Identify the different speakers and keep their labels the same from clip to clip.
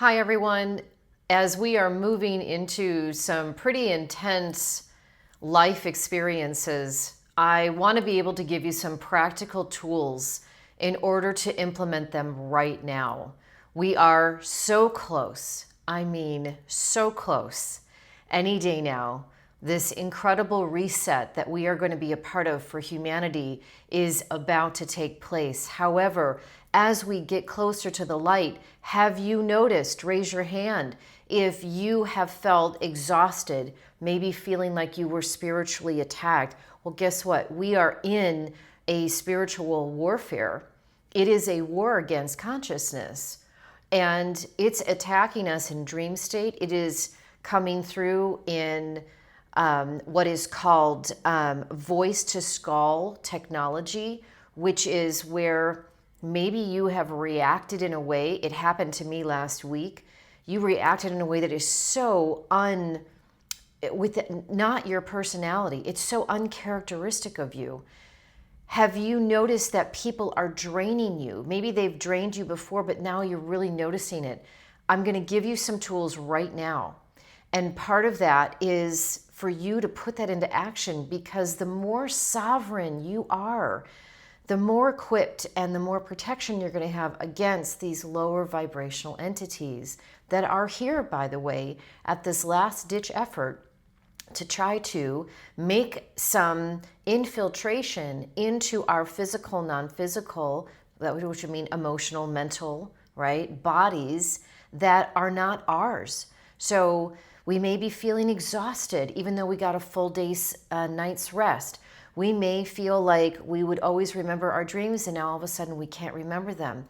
Speaker 1: Hi, everyone. As we are moving into some pretty intense life experiences, I want to be able to give you some practical tools in order to implement them right now. We are so close. I mean, so close. Any day now, this incredible reset that we are going to be a part of for humanity is about to take place. However, as we get closer to the light, have you noticed, raise your hand, if you have felt exhausted, maybe feeling like you were spiritually attacked? Well, guess what? We are in a spiritual warfare. It is a war against consciousness, and it's attacking us in dream state. It is coming through in what is called voice to skull technology, which is where maybe you have reacted in a way. It happened to me last week. You reacted in a way that is so not your personality. It's so uncharacteristic of you. Have you noticed that people are draining you? Maybe they've drained you before, but now you're really noticing it. I'm going to give you some tools right now. And part of that is for you to put that into action, because the more sovereign you are, the more equipped and the more protection you're going to have against these lower vibrational entities that are here, by the way, at this last ditch effort to try to make some infiltration into our physical, non-physical, which would mean emotional, mental, right, bodies that are not ours. So we may be feeling exhausted even though we got a full night's rest. We may feel like we would always remember our dreams and now all of a sudden we can't remember them.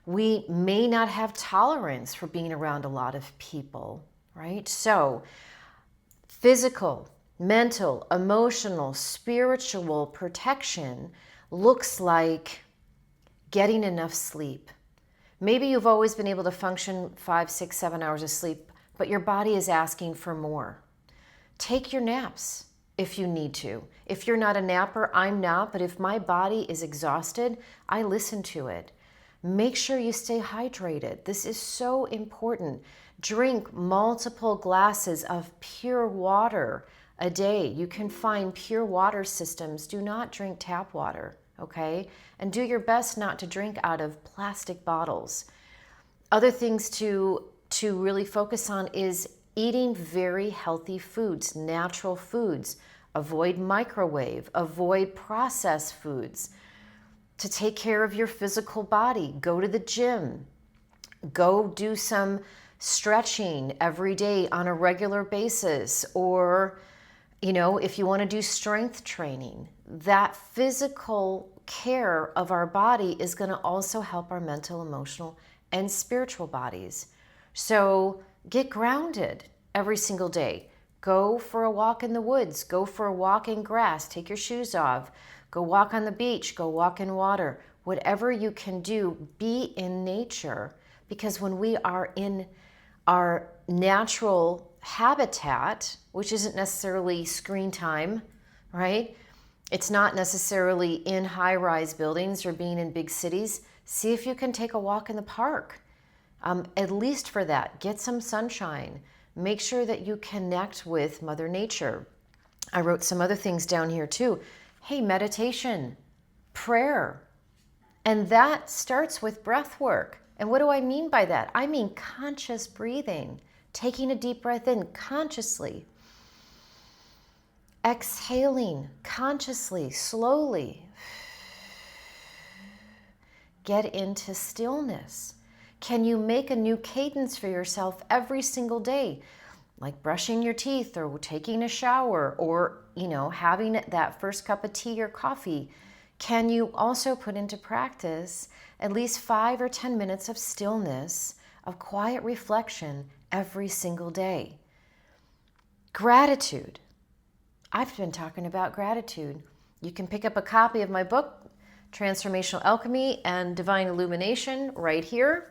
Speaker 1: We may not have tolerance for being around a lot of people, right? So physical, mental, emotional, spiritual protection looks like getting enough sleep. Maybe you've always been able to function 5, 6, 7 hours of sleep, but your body is asking for more. Take your naps if you need to. If you're not a napper, I'm not, but if my body is exhausted, I listen to it. Make sure you stay hydrated. This is so important. Drink multiple glasses of pure water a day. You can find pure water systems. Do not drink tap water, okay? And do your best not to drink out of plastic bottles. Other things to really focus on is eating very healthy foods, natural foods. Avoid microwave, avoid processed foods. To take care of your physical body, go to the gym, go do some stretching every day on a regular basis, or, if you want to do strength training. That physical care of our body is going to also help our mental, emotional, and spiritual bodies. So get grounded every single day. Go for a walk in the woods. Go for a walk in grass. Take your shoes off. Go walk on the beach. Go walk in water. Whatever you can do, be in nature. Because when we are in our natural habitat, which isn't necessarily screen time, right? It's not necessarily in high-rise buildings or being in big cities. See if you can take a walk in the park. At least for that, get some sunshine. Make sure that you connect with Mother Nature. I wrote some other things down here too. Hey, meditation, prayer. And that starts with breath work. And what do I mean by that? I mean conscious breathing, taking a deep breath in consciously, exhaling consciously, slowly. Get into stillness. Can you make a new cadence for yourself every single day? Like brushing your teeth or taking a shower or, having that first cup of tea or coffee. Can you also put into practice at least 5 or 10 minutes of stillness, of quiet reflection every single day? Gratitude. I've been talking about gratitude. You can pick up a copy of my book, Transformational Alchemy and Divine Illumination, right here.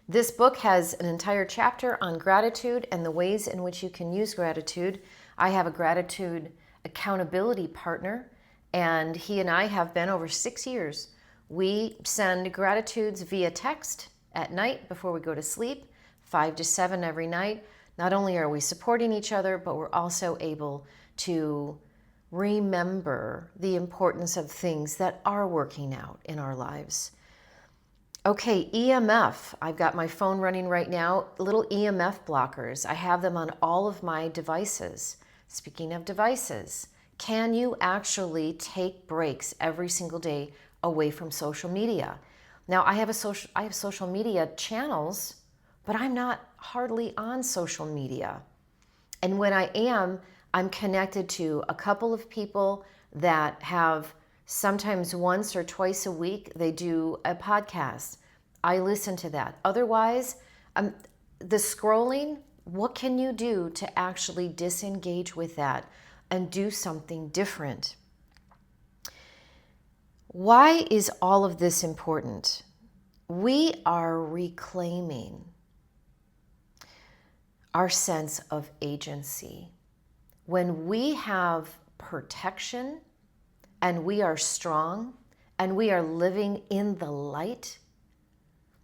Speaker 1: This book has an entire chapter on gratitude and the ways in which you can use gratitude. I have a gratitude accountability partner, and he and I have been over 6 years. We send gratitudes via text at night before we go to sleep. 5 to 7 every night, not only are we supporting each other, but we're also able to remember the importance of things that are working out in our lives. Okay, EMF. I've got my phone running right now. Little EMF blockers. I have them on all of my devices. Speaking of devices, can you actually take breaks every single day away from social media? Now, I have social media channels, but I'm not hardly on social media. And when I am, I'm connected to a couple of people that have sometimes once or twice a week, they do a podcast. I listen to that. Otherwise, the scrolling, what can you do to actually disengage with that and do something different? Why is all of this important? We are reclaiming our sense of agency. When we have protection and we are strong and we are living in the light,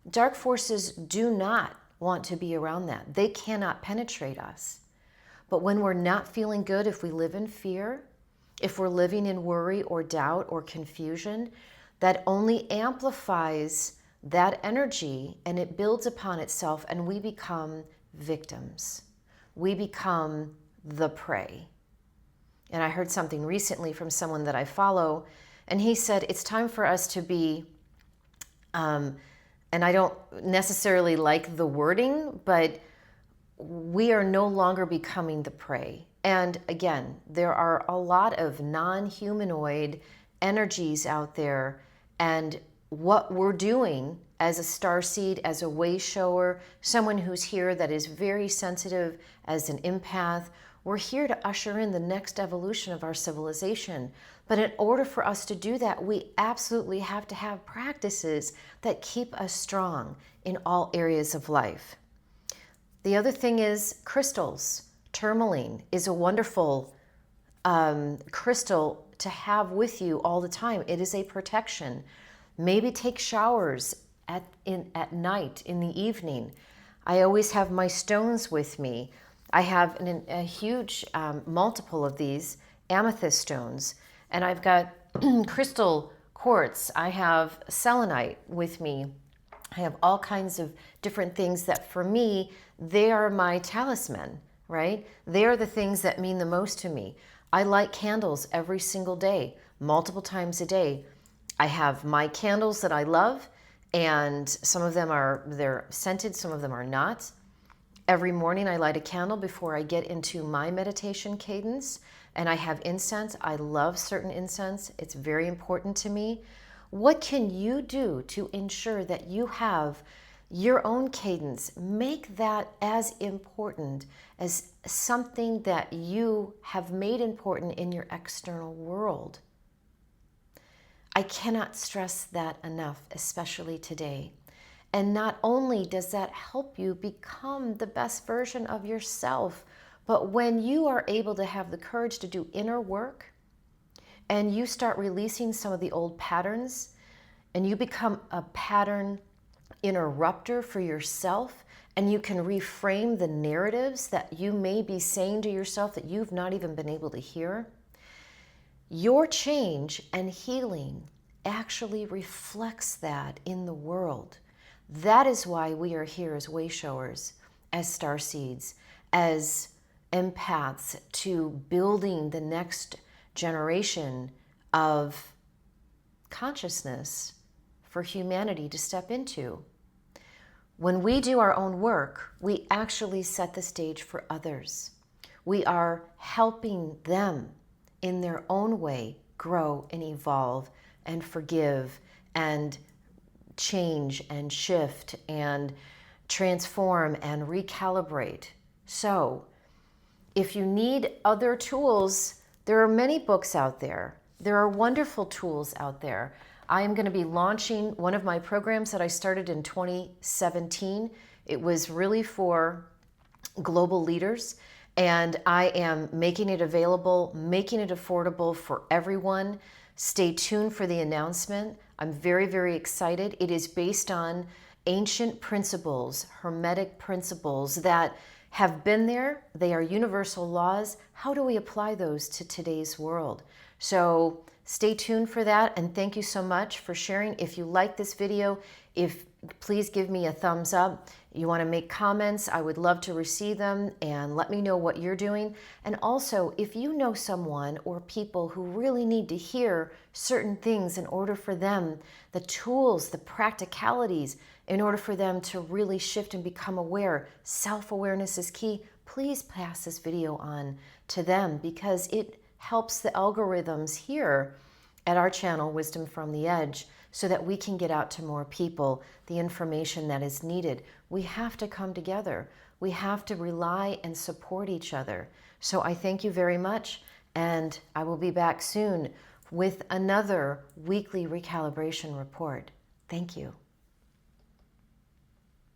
Speaker 1: dark forces do not want to be around that. They cannot penetrate us. But when we're not feeling good, if we live in fear, if we're living in worry or doubt or confusion, that only amplifies that energy and it builds upon itself and we become victims. We become the prey. And I heard something recently from someone that I follow, and he said, it's time for us to be, and I don't necessarily like the wording, but we are no longer becoming the prey. And again, there are a lot of non-humanoid energies out there, and what we're doing as a starseed, as a way shower, someone who's here that is very sensitive, as an empath, we're here to usher in the next evolution of our civilization. But in order for us to do that, we absolutely have to have practices that keep us strong in all areas of life. The other thing is crystals. Tourmaline is a wonderful crystal to have with you all the time. It is a protection. Maybe take showers at night, in the evening. I always have my stones with me. I have a huge multiple of these amethyst stones, and I've got crystal quartz. I have selenite with me. I have all kinds of different things that for me, they are my talisman, right? They are the things that mean the most to me. I light candles every single day, multiple times a day. I have my candles that I love, and some of them they're scented, some of them are not. Every morning I light a candle before I get into my meditation cadence, and I have incense. I love certain incense. It's very important to me. What can you do to ensure that you have your own cadence? Make that as important as something that you have made important in your external world. I cannot stress that enough, especially today. And not only does that help you become the best version of yourself, but when you are able to have the courage to do inner work and you start releasing some of the old patterns and you become a pattern interrupter for yourself, and you can reframe the narratives that you may be saying to yourself that you've not even been able to hear, your change and healing actually reflects that in the world. That is why we are here as way showers, as starseeds, as empaths, to building the next generation of consciousness for humanity to step into. When we do our own work, we actually set the stage for others. We are helping them in their own way grow and evolve and forgive and change and shift and transform and recalibrate. So if you need other tools, there are many books out there. There are wonderful tools out there. I am going to be launching one of my programs that I started in 2017. It was really for global leaders, and I am making it available, making it affordable for everyone. Stay tuned for the announcement. I'm very, very excited. It is based on ancient principles, hermetic principles that have been there. They are universal laws. How do we apply those to today's world? So stay tuned for that, and thank you so much for sharing. If you like this video, please give me a thumbs up. You want to make comments, I would love to receive them, and let me know what you're doing. And also, if you know someone or people who really need to hear certain things in order for them, the tools, the practicalities, in order for them to really shift and become aware, self-awareness is key, please pass this video on to them, because it helps the algorithms here at our channel, Wisdom from the Edge, so that we can get out to more people the information that is needed. We have to come together. We have to rely and support each other. So I thank you very much, and I will be back soon with another weekly recalibration report. Thank you.